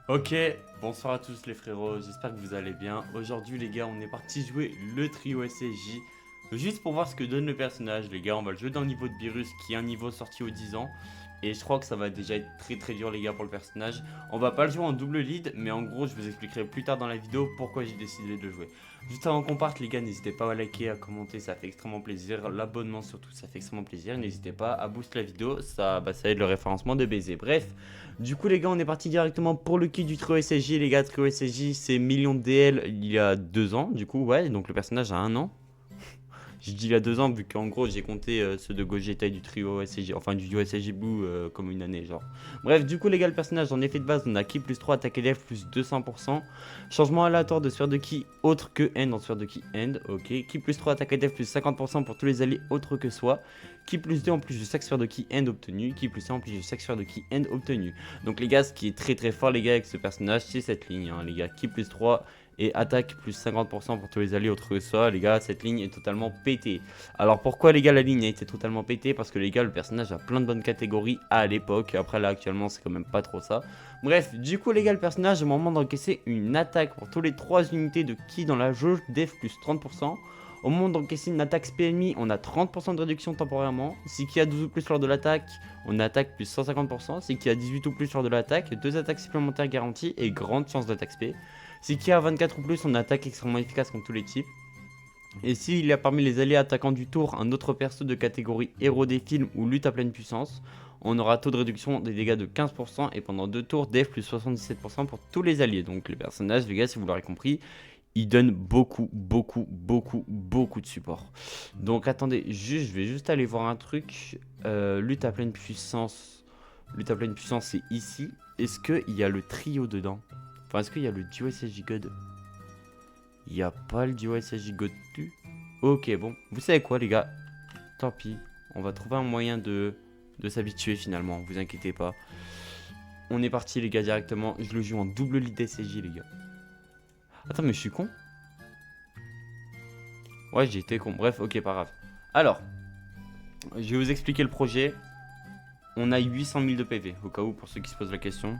Ok, bonsoir à tous les frérots, j'espère que vous allez bien. Aujourd'hui les gars, on est parti jouer le trio SSJ. Juste pour voir ce que donne le personnage les gars, on va le jouer dans le niveau de Virus qui est un niveau sorti aux 10 ans. Et je crois que ça va déjà être très dur les gars pour le personnage. On va pas le jouer en double lead, mais en gros je vous expliquerai plus tard dans la vidéo pourquoi j'ai décidé de le jouer. Juste avant qu'on parte les gars, n'hésitez pas à liker, à commenter, ça fait extrêmement plaisir. L'abonnement surtout, ça fait extrêmement plaisir. N'hésitez pas à booster la vidéo, ça aide le référencement de baiser. Bref, du coup les gars, on est parti directement pour le kit du trio SSJ. Les gars, trio SSJ c'est millions de DL il y a 2 ans. Du coup ouais, donc le personnage a 1 an. Je dis il y a 2 ans vu qu'en gros j'ai compté ceux de Gogeta du trio SSJ, enfin du duo SSJ Blue comme une année genre. Bref, du coup les gars, le personnage en effet de base on a ki plus 3, attaque et def plus 200%. Changement aléatoire de sphère de ki autre que end en sphère de ki end, ok. Ki plus 3, attaque et def plus 50% pour tous les alliés autres que soi. Ki plus 2 en plus de chaque sphère de ki end obtenu. Ki plus 1 en plus de chaque sphère de ki end obtenu. Donc les gars, ce qui est très fort les gars avec ce personnage, c'est cette ligne hein, les gars. Ki plus 3 et attaque plus 50% pour tous les alliés autres que soi. Les gars, cette ligne est totalement pétée. Alors pourquoi les gars la ligne a été totalement pétée? Parce que les gars, le personnage a plein de bonnes catégories à l'époque. Après là actuellement c'est quand même pas trop ça. Bref, du coup les gars, le personnage au moment d'encaisser une attaque pour tous les 3 unités de ki dans la jauge def plus 30%. Au moment d'encaisser une attaque PMI, on a 30% de réduction temporairement. Si ki a 12 ou plus lors de l'attaque, on attaque plus 150%. Si ki a 18 ou plus lors de l'attaque, 2 attaques supplémentaires garanties et grande chance d'attaque SP. Si ki a 24 ou plus, on attaque extrêmement efficace contre tous les types. Et s'il y a parmi les alliés attaquants du tour un autre perso de catégorie héros des films ou lutte à pleine puissance, on aura taux de réduction des dégâts de 15% et pendant 2 tours def plus 77% pour tous les alliés. Donc les personnages, les gars, si vous l'aurez compris, ils donnent beaucoup de support. Donc attendez, je vais juste aller voir un truc. Lutte à pleine puissance. Lutte à pleine puissance, c'est ici. Est-ce qu'il y a le trio dedans? Enfin, est-ce qu'il y a le duo SSJ God? Il n'y a pas le duo SSJ God dessus. Ok, bon. Vous savez quoi, les gars? Tant pis. On va trouver un moyen de s'habituer finalement. Vous inquiétez pas. On est parti, les gars, directement. Je le joue en double lead SSJ, les gars. Attends, mais je suis con. Ouais, j'ai été con. Bref, ok, pas grave. Alors, je vais vous expliquer le projet. On a 800 000 de PV, au cas où, pour ceux qui se posent la question.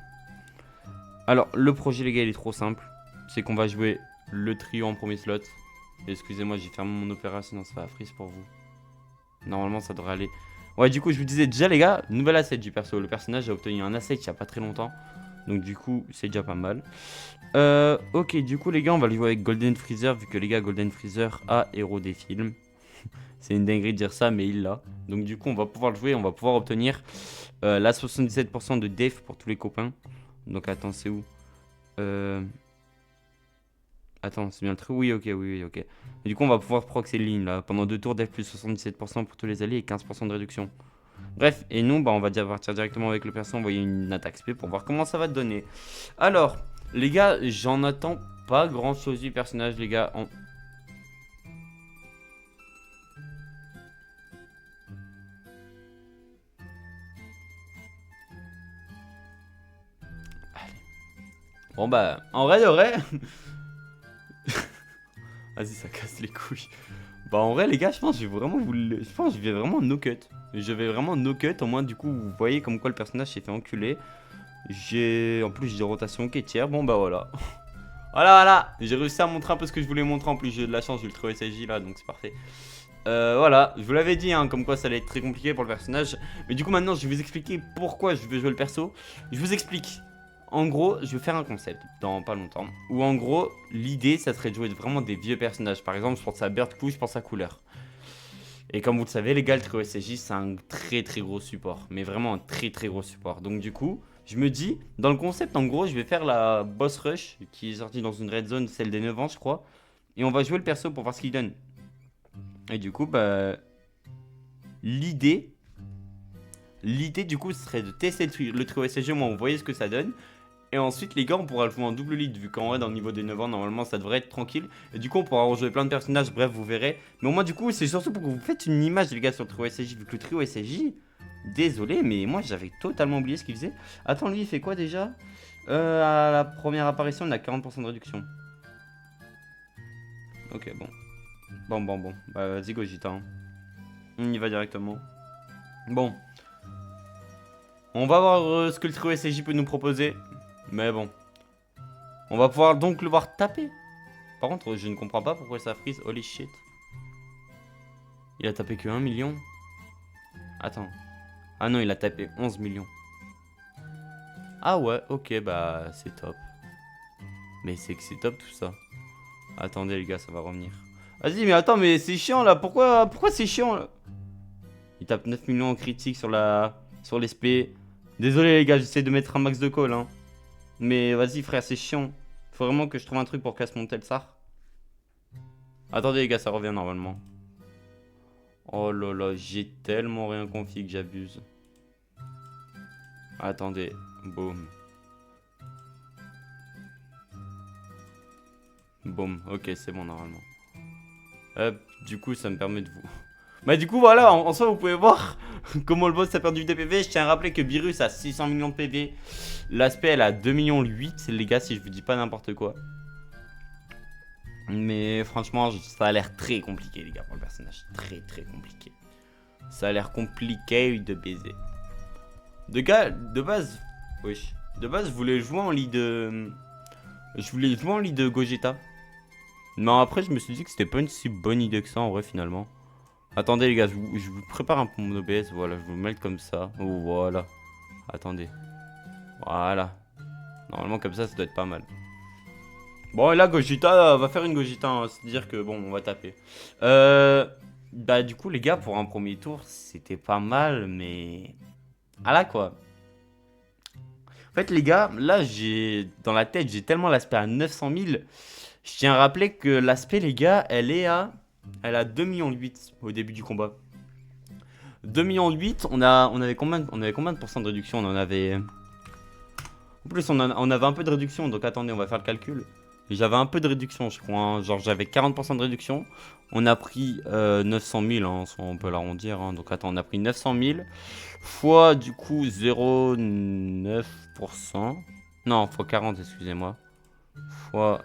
Alors, le projet, les gars, il est trop simple. C'est qu'on va jouer le trio en premier slot. Excusez-moi, j'ai fermé mon opéra, sinon ça va freeze pour vous. Normalement, ça devrait aller. Ouais, du coup, je vous disais déjà, les gars, nouvel asset du perso. Le personnage a obtenu un asset il n'y a pas très longtemps. Donc, du coup, c'est déjà pas mal. Ok, du coup, les gars, on va le jouer avec Golden Freezer, vu que les gars, Golden Freezer a héros des films. C'est une dinguerie de dire ça, mais il l'a. Donc, du coup, on va pouvoir le jouer. On va pouvoir obtenir la 77% de def pour tous les copains. Donc, attends, c'est où Attends, c'est bien le truc. Oui, ok. Et du coup, on va pouvoir proc ces lignes là. Pendant 2 tours, def plus 77% pour tous les alliés et 15% de réduction. Bref, et nous, bah, on va déjà partir directement avec le perso, envoyer une attaque SP pour voir comment ça va te donner. Alors, les gars, j'en attends pas grand chose du personnage, les gars. Bon, bah, en vrai de vrai. Vas-y, ça casse les couilles. Bah, en vrai, les gars, je pense que je vais vraiment Je pense que je vais vraiment no cut. Je vais vraiment no cut. Au moins, du coup, vous voyez comme quoi le personnage s'est fait enculer. En plus, j'ai des rotations quêtières. Bon, bah voilà. Voilà. J'ai réussi à montrer un peu ce que je voulais montrer. En plus, j'ai de la chance, j'ai le trio SSJ là, donc c'est parfait. Voilà, je vous l'avais dit, hein, comme quoi ça allait être très compliqué pour le personnage. Mais du coup, maintenant, je vais vous expliquer pourquoi je veux jouer le perso. Je vous explique. En gros, je vais faire un concept dans pas longtemps. Où en gros, l'idée, ça serait de jouer vraiment des vieux personnages. Par exemple, je pense à Bird Clue, je pense à Couleur. Et comme vous le savez, les gars, le trio SSJ, c'est un très gros support. Mais vraiment un très gros support. Donc, du coup, je me dis, dans le concept, en gros, je vais faire la boss rush qui est sortie dans une red zone, celle des 9 ans, je crois. Et on va jouer le perso pour voir ce qu'il donne. Et du coup, bah, l'idée, du coup, ce serait de tester le trio SSG, moi, vous voyez ce que ça donne. Et ensuite, les gars, on pourra le jouer en double lead, vu qu'en vrai, dans le niveau des 9 ans, normalement, ça devrait être tranquille. Et du coup, on pourra rejouer plein de personnages, bref, vous verrez. Mais au moins, du coup, c'est surtout pour que vous faites une image, les gars, sur le trio SSJ, vu que le trio SSJ, désolé, mais moi, j'avais totalement oublié ce qu'il faisait. Attends, lui, il fait quoi déjà À la première apparition, on a 40% de réduction. Ok, bon. Bon. Bah, vas-y, Gogita. Hein. On y va directement. Bon. On va voir ce que le trio SSJ peut nous proposer. Mais bon. On va pouvoir donc le voir taper. Par contre, je ne comprends pas pourquoi ça freeze. Holy shit. Il a tapé que 1 million. Attends. Ah non, il a tapé 11 millions. Ah ouais, ok, bah c'est top. Mais c'est que c'est top tout ça. Attendez les gars, ça va revenir. Vas-y, mais attends, mais c'est chiant là. Pourquoi c'est chiant là? Il tape 9 millions en critique sur l'SP. Désolé les gars, j'essaie de mettre un max de call. Hein. Mais vas-y frère, c'est chiant. Faut vraiment que je trouve un truc pour casse mon Telsar. Attendez les gars, ça revient normalement. Oh là là, j'ai tellement rien config, j'abuse. Attendez, boum. Boum, ok, c'est bon normalement. Hop, du coup, ça me permet de vous... Bah du coup, voilà, en soi, vous pouvez voir comment le boss a perdu des PV. Je tiens à rappeler que Beerus a 600 millions de PV. L'aspect, elle a 2 millions 8, les gars, si je vous dis pas n'importe quoi. Mais franchement, ça a l'air très compliqué, les gars, pour le personnage. Très, très compliqué. Ça a l'air compliqué de baiser. De base... Wesh. De base, je voulais jouer en lit de... Je voulais jouer en lit de Gogeta. Non, après, je me suis dit que c'était pas une si bonne idée que ça, en vrai, finalement. Attendez, les gars, je vous prépare un peu mon OBS. Voilà, je vais vous mettre comme ça. Oh, voilà. Attendez. Voilà. Normalement, comme ça doit être pas mal. Bon, et là, Gogeta va faire une Gogeta. Hein, c'est-à-dire que, bon, on va taper. Bah, du coup, les gars, pour un premier tour, c'était pas mal, mais... Ah là, quoi. En fait, les gars, là, dans la tête, j'ai tellement l'aspect à 900 000. Je tiens à rappeler que l'aspect, les gars, elle a 2,8 millions au début du combat. 2,8 millions, on avait combien de pourcents de réduction? On en avait... En plus, on avait un peu de réduction, donc attendez, on va faire le calcul. J'avais un peu de réduction, je crois. Hein. Genre, j'avais 40% de réduction. On a pris 900 000, hein, on peut l'arrondir. Hein. Donc, attends, on a pris 900 000 fois, du coup, 0,9%. Non, fois 40, excusez-moi. Fois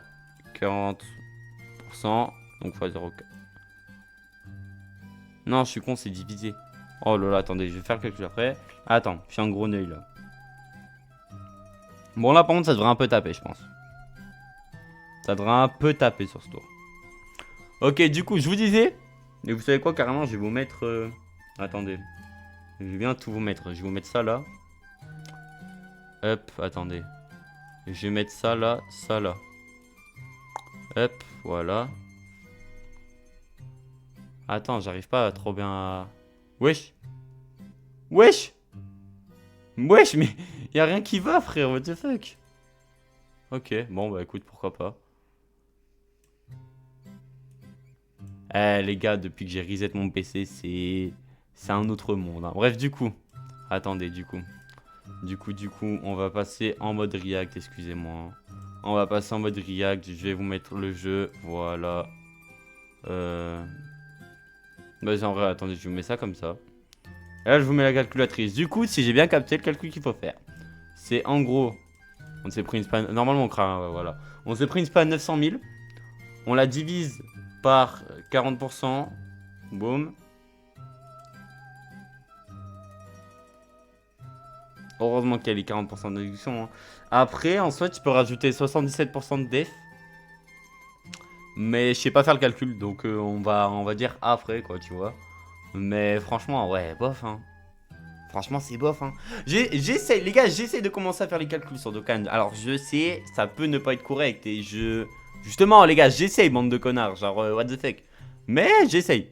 40%. Donc, fois 0,4. Non, je suis con, c'est divisé. Oh là là, attendez, je vais faire le calcul après. Attends, je suis un gros nœud là. Bon, là, par contre, ça devrait un peu taper, je pense. Ça devrait un peu taper sur ce tour. Ok, du coup, je vous disais. Et vous savez quoi, carrément, je vais vous mettre... Attendez. Je vais bien tout vous mettre. Je vais vous mettre ça là. Hop, attendez. Je vais mettre ça là, ça là. Hop, voilà. Attends, j'arrive pas à trop bien à... Wesh. Wesh. Wesh, mais y a rien qui va, frère, what the fuck. Ok, bon, bah écoute, pourquoi pas. Eh, les gars, depuis que j'ai reset mon PC, c'est un autre monde. Hein. Bref, du coup. Attendez, du coup. Du coup, on va passer en mode React, excusez-moi. On va passer en mode React, je vais vous mettre le jeu, voilà. Vas-y, en vrai, attendez, je vous mets ça comme ça. Et là, je vous mets la calculatrice. Du coup, si j'ai bien capté le calcul qu'il faut faire, c'est en gros, on s'est pris une span, normalement on craint, voilà. On s'est pris une span 900 000, on la divise par 40%, boum. Heureusement qu'il y a les 40% de réduction. Hein. Après, en soi, tu peux rajouter 77% de def. Mais je sais pas faire le calcul, donc on va dire après, quoi, tu vois. Mais franchement, ouais, bof, hein. Franchement, c'est bof, hein. J'essaie, les gars, j'essaie de commencer à faire les calculs sur Dokkan. Alors, je sais, ça peut ne pas être correct. Et justement, les gars, j'essaie, bande de connards. Genre, what the fuck. Mais j'essaye.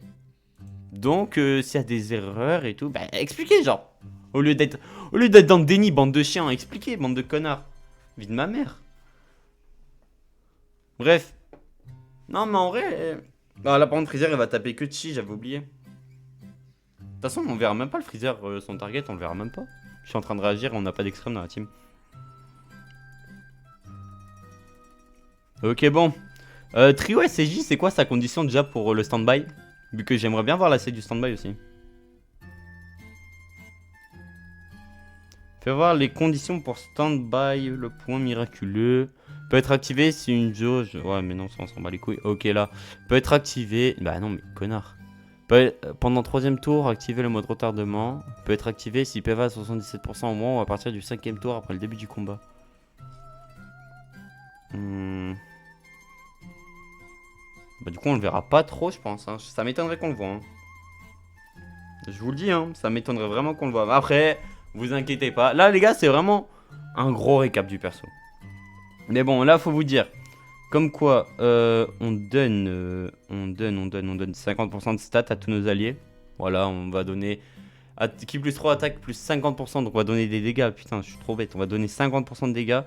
Donc, s'il y a des erreurs et tout, bah, expliquez, genre. Au lieu d'être dans le déni, bande de chiens, expliquez, bande de connards. Vie de ma mère. Bref. Non, mais en vrai... Bah, là, par contre, Freezer, il va taper que Chi, j'avais oublié. De toute façon, on verra même pas le Freezer, son target, on le verra même pas. Je suis en train de réagir, on n'a pas d'extrême dans la team. Ok, bon. Trio SCJ, c'est quoi sa condition déjà pour le stand-by? Vu que j'aimerais bien voir la scène du stand-by aussi. Fais voir les conditions pour stand-by, le point miraculeux. Peut être activé si une jauge... Ouais, mais non, ça on s'en bat les couilles. Ok, là. Peut être activé... Bah non, mais connard. Pendant 3ème tour, activer le mode retardement. Peut être activé si PV à 77% au moins ou à partir du 5ème tour après le début du combat. Bah du coup on le verra pas trop je pense, hein. Ça m'étonnerait qu'on le voit, hein. Je vous le dis, hein, ça m'étonnerait vraiment qu'on le voit. Après, vous inquiétez pas. Là les gars c'est vraiment un gros récap du perso. Mais bon là faut vous dire, comme quoi on donne 50% de stats à tous nos alliés. Voilà, on va donner qui plus 3 attaque plus 50%, donc on va donner des dégâts. Putain je suis trop bête, on va donner 50% de dégâts.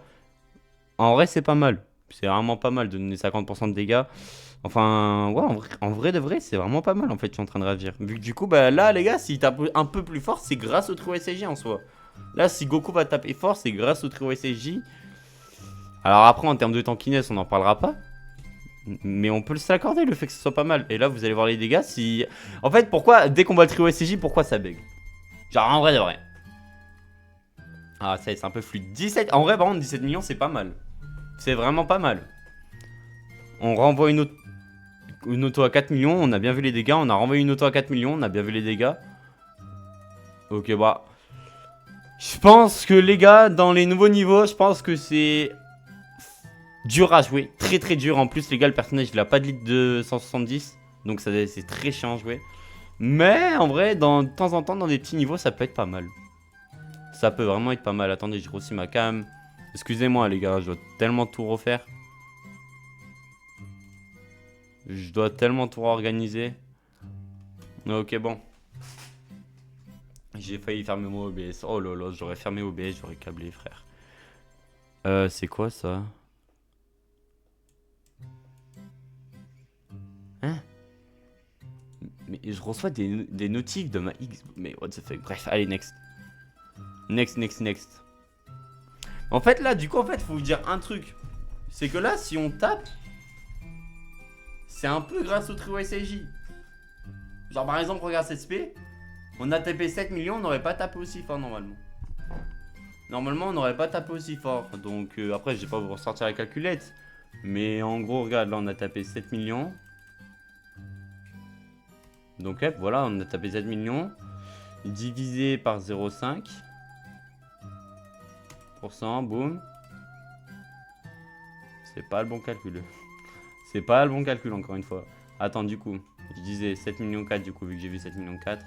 En vrai c'est pas mal. C'est vraiment pas mal de donner 50% de dégâts. Enfin, ouais, en vrai de vrai, c'est vraiment pas mal en fait, je suis en train de ravir. Vu que du coup, bah là, les gars, s'il tape un peu plus fort, c'est grâce au trio SSJ en soi. Là, si Goku va taper fort, c'est grâce au trio SSJ. Alors après, en termes de tankiness, on n'en parlera pas. Mais on peut s'accorder le fait que ce soit pas mal. Et là, vous allez voir les dégâts. Si... En fait, pourquoi, dès qu'on voit le trio SSJ, pourquoi ça bug? Genre, en vrai de vrai. Ah, ça c'est un peu fluide. 17... En vrai, par contre, 17 millions, c'est pas mal. C'est vraiment pas mal. On renvoie une auto à 4 millions, on a bien vu les dégâts. On a renvoyé une auto à 4 millions, on a bien vu les dégâts. Ok, bah. Je pense que les gars, dans les nouveaux niveaux, je pense que c'est dur à jouer. Très très dur. En plus, les gars, le personnage, il a pas de litre de 170. Donc c'est très chiant à jouer. Mais en vrai, de temps en temps, dans des petits niveaux, ça peut être pas mal. Ça peut vraiment être pas mal. Attendez, je grossis ma cam. Excusez-moi, les gars, je dois tellement tout refaire. Je dois tellement tout réorganiser. Ok, bon. J'ai failli fermer mon OBS. Oh là là, j'aurais fermé OBS, j'aurais câblé, frère. C'est quoi ça? Hein? Mais je reçois des notifs de ma X. Mais what the fuck? Bref, allez, next. Next. En fait, là, du coup, en fait, faut vous dire un truc. C'est que là, si on tape, c'est un peu grâce au trio SAJ. Genre, par exemple, regarde cette SP. On a tapé 7 millions, on n'aurait pas tapé aussi fort normalement. Normalement, on n'aurait pas tapé aussi fort. Donc, après, je vais pas vous ressortir la calculette. Mais en gros, regarde, là, on a tapé 7 millions. Donc, hop, voilà, on a tapé 7 millions. Divisé par 0,5%, boum. C'est pas le bon calcul. C'est pas le bon calcul, encore une fois. Attends, du coup, je disais 7 millions 4, du coup, vu que j'ai vu 7 millions 4.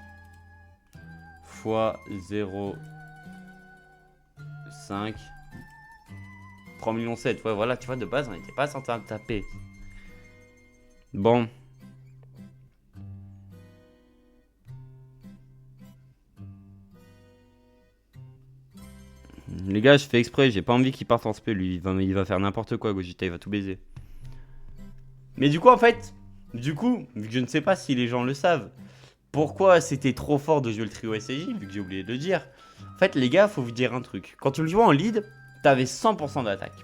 Fois 0,5. 3 millions 7. Ouais, voilà, tu vois, de base, on n'était pas censé taper. Bon. Les gars, je fais exprès, j'ai pas envie qu'il parte en spé, lui. Il va faire n'importe quoi, Gogeta, il va tout baiser. Mais du coup, en fait, vu que je ne sais pas si les gens le savent, pourquoi c'était trop fort de jouer le trio SAJ, vu que j'ai oublié de le dire. En fait, les gars, faut vous dire un truc. Quand tu le jouais en lead, t'avais 100% d'attaque.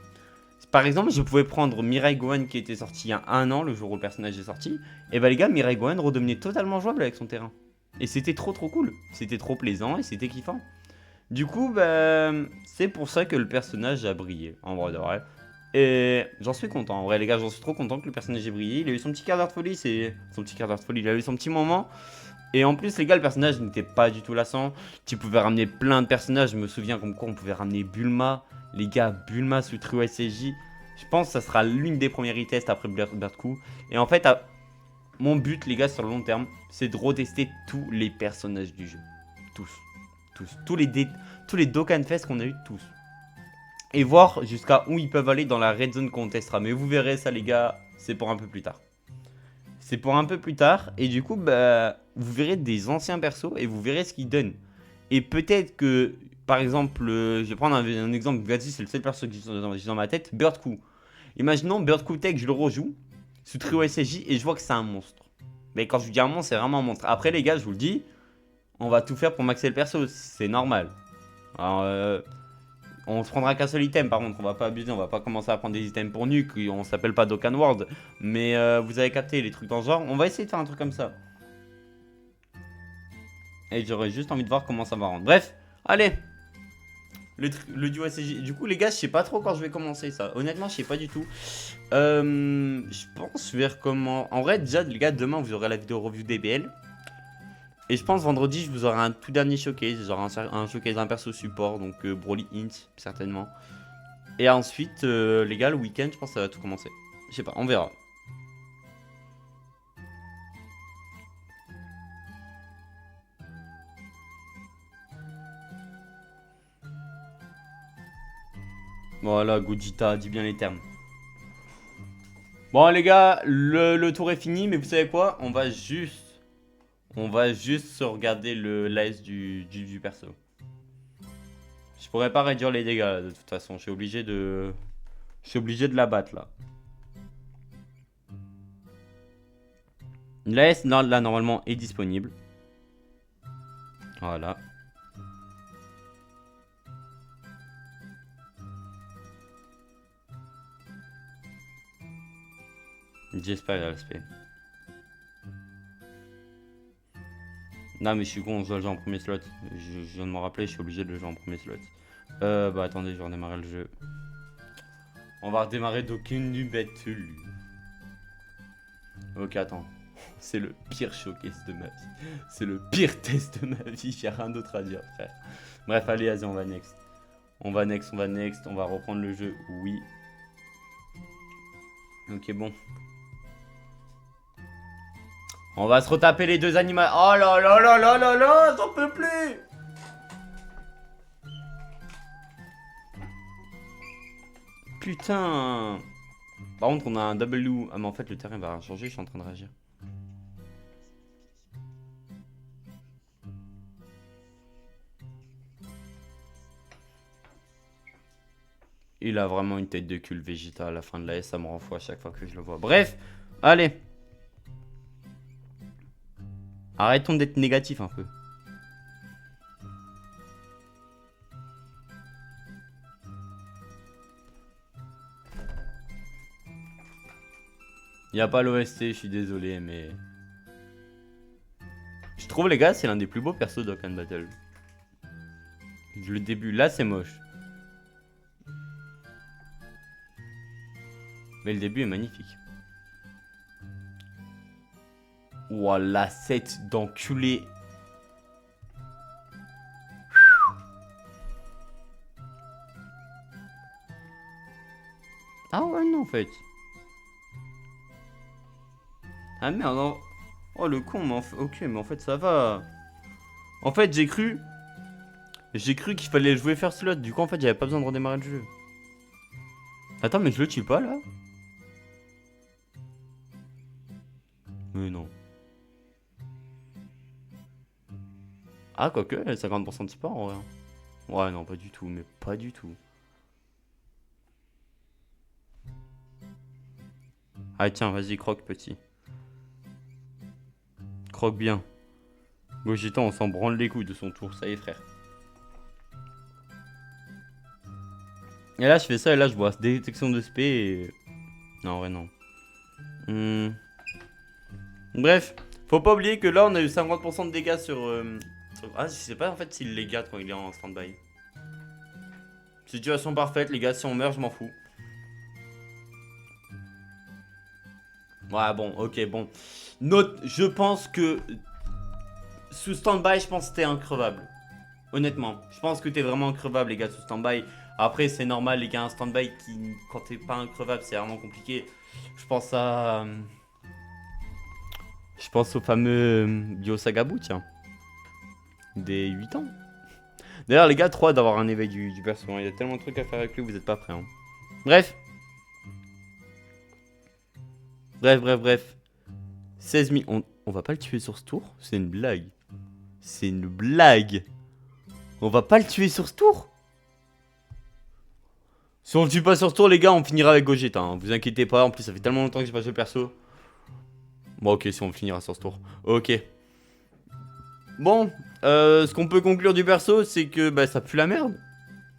Par exemple, je pouvais prendre Mirai Gohan qui était sorti il y a 1 an, le jour où le personnage est sorti. Et bah les gars, Mirai Gohan redevenait totalement jouable avec son terrain. Et c'était trop cool. C'était trop plaisant et c'était kiffant. Du coup, bah, c'est pour ça que le personnage a brillé, en vrai de vrai. Et j'en suis content, en vrai les gars, j'en suis trop content que le personnage ait brillé. Il a eu son petit quart d'heure de folie, il a eu son petit moment. Et en plus les gars, le personnage n'était pas du tout lassant. Tu pouvais ramener plein de personnages, je me souviens comme quoi on pouvait ramener Bulma. Les gars, Bulma sous trio SSJ, je pense que ça sera l'une des premières e-tests après Bertku. Et en fait, mon but les gars sur le long terme, c'est de retester tous les personnages du jeu. Tous. Tous les Dokkan Fest qu'on a eu, tous. Et voir jusqu'à où ils peuvent aller dans la Red Zone qu'on testera. Mais vous verrez ça les gars, c'est pour un peu plus tard. C'est pour un peu plus tard. Et du coup, bah, vous verrez des anciens persos et vous verrez ce qu'ils donnent. Et peut-être que, par exemple, je vais prendre un exemple. Vas-y, c'est le seul perso que j'ai dans ma tête. Birdcoo. Imaginons Birdcoo Tech, je le rejoue. Sous trio SSJ et je vois que c'est un monstre. Mais quand je vous dis un monstre, c'est vraiment un monstre. Après les gars, je vous le dis, on va tout faire pour maxer le perso, c'est normal. Alors, on se prendra qu'un seul item, par contre, on va pas abuser, on va pas commencer à prendre des items pour nuque, on s'appelle pas Dokkan World. Mais vous avez capté les trucs dans ce genre, on va essayer de faire un truc comme ça. Et j'aurais juste envie de voir comment ça va rendre. Bref, allez. Le duo SSJ. Du coup, les gars, je sais pas trop quand je vais commencer ça. Honnêtement, je sais pas du tout. Je pense vers comment. En vrai, déjà, les gars, demain, vous aurez la vidéo review DBL. Et je pense vendredi, je vous aurai un tout dernier showcase. Genre un showcase d'un perso support. Donc Broly Int, certainement. Et ensuite, les gars, le week-end, je pense que ça va tout commencer. Je sais pas, on verra. Voilà, Gogeta, dis bien les termes. Bon les gars, le tour est fini, mais vous savez quoi? On va juste se regarder le l'AS du perso. Je pourrais pas réduire les dégâts là, de toute façon, je suis obligé de la battre là. L'AS là normalement est disponible. Voilà. J'espère qu'il y a l'aspect. Non mais je suis con, je dois le jouer en premier slot. Je viens de me rappeler, je suis obligé de le jouer en premier slot. Bah attendez, je vais redémarrer le jeu. On va redémarrer d'aucune du battle. Ok, attends. C'est le pire showcase de ma vie. C'est le pire test de ma vie, j'ai rien d'autre à dire, frère. Bref, allez, vas-y, on va next. On va next, on va reprendre le jeu, oui. Ok, bon. On va se retaper les deux animaux. Oh là là là là là là, j'en peux plus. Putain. Par contre, on a un W. Ah, mais en fait, le terrain va changer, je suis en train de réagir. Il a vraiment une tête de cul, le Vegeta, à la fin de la S, ça me rend fou à chaque fois que je le vois. Bref, allez. Arrêtons d'être négatifs un peu. Il n'y a pas l'OST, je suis désolé, mais... Je trouve, les gars, c'est l'un des plus beaux persos d'Okkan Battle. Le début, là, c'est moche. Mais le début est magnifique. Ouah, la tête d'enculé. Ah ouais, non, en fait. Ah merde, non. Oh le con, mais ok, mais en fait ça va. En fait, j'ai cru qu'il fallait jouer first slot. Du coup, en fait, j'avais pas besoin de redémarrer le jeu. Attends, mais je le tue pas là? Mais non. Ah, quoique, 50% de support en vrai. Ouais, non, pas du tout, mais pas du tout. Ah, tiens, vas-y, croque, petit. Croque bien. Gogeta, on s'en branle les couilles de son tour, ça y est, frère. Et là, je fais ça, et là, je vois détection de spé et... Non, en vrai, non. Bref, faut pas oublier que là, on a eu 50% de dégâts sur... Ah, je sais pas en fait s'il les garde quand il est en stand-by. Situation parfaite, les gars, si on meurt, je m'en fous. Ouais, bon, ok, bon. Note, je pense que... Sous stand-by, je pense que t'es increvable. Honnêtement, je pense que t'es vraiment increvable, les gars, sous stand-by. Après, c'est normal, les gars, un stand-by, quand t'es pas increvable, c'est vraiment compliqué. Je pense à... Je pense au fameux Biosagabu, tiens. Des 8 ans. D'ailleurs, les gars, 3 d'avoir un éveil du perso. Il y a tellement de trucs à faire avec lui, vous êtes pas prêts. Hein. Bref. Bref. 16 000. On va pas le tuer sur ce tour? C'est une blague. C'est une blague. On va pas le tuer sur ce tour? Si on le tue pas sur ce tour, les gars, on finira avec Gogeta. Hein. Vous inquiétez pas. En plus, ça fait tellement longtemps que j'ai pas joué le perso. Bon, ok, si on finira sur ce tour. Ok. Bon, ce qu'on peut conclure du perso, c'est que bah, ça pue la merde.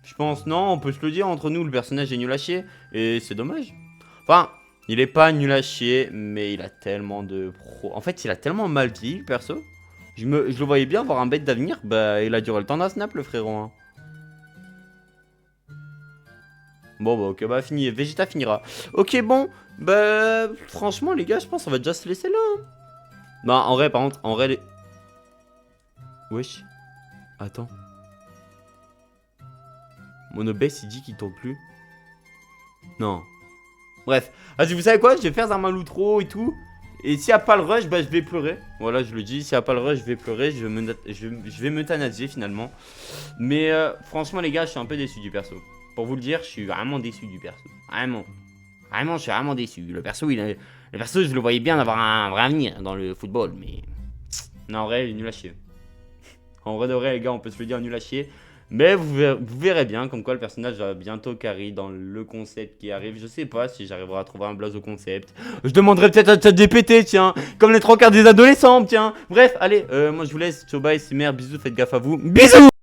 Je pense, non, on peut se le dire, entre nous, le personnage est nul à chier. Et c'est dommage. Enfin, il est pas nul à chier, mais il a tellement de pro... En fait, il a tellement mal vieilli, le perso. Je le voyais bien avoir un bête d'avenir. Bah, il a duré le temps d'un snap, le frérot. Hein. Bon, bah, ok, bah, fini. Vegeta finira. Ok, bon. Bah, franchement, les gars, je pense qu'on va déjà se laisser là. Hein. Bah, en vrai, par contre, en vrai... Wesh. Attends. Mon OBS, il dit qu'il tourne plus. Non. Bref. Vas-y, vous savez quoi? Je vais faire un l'outro et tout. Et s'il n'y a pas le rush, bah je vais pleurer. Voilà, je le dis. S'il n'y a pas le rush, je vais pleurer. Je vais m'euthanasier finalement. Mais franchement, les gars, je suis un peu déçu du perso. Pour vous le dire, je suis vraiment déçu du perso. Vraiment. Vraiment, je suis vraiment déçu. Le perso, le perso, je le voyais bien avoir un vrai avenir dans le football. Mais non, en vrai, il est nul à chier. En vrai de vrai, les gars, on peut se le dire nul à chier. Mais vous verrez bien comme quoi le personnage va bientôt carry dans le concept qui arrive. Je sais pas si j'arriverai à trouver un blaze au concept. Je demanderai peut-être à ChatGPT, tiens. Comme les trois quarts des adolescents, tiens. Bref, allez, moi je vous laisse. Ciao, bye, c'est merde. Bisous, faites gaffe à vous. Bisous!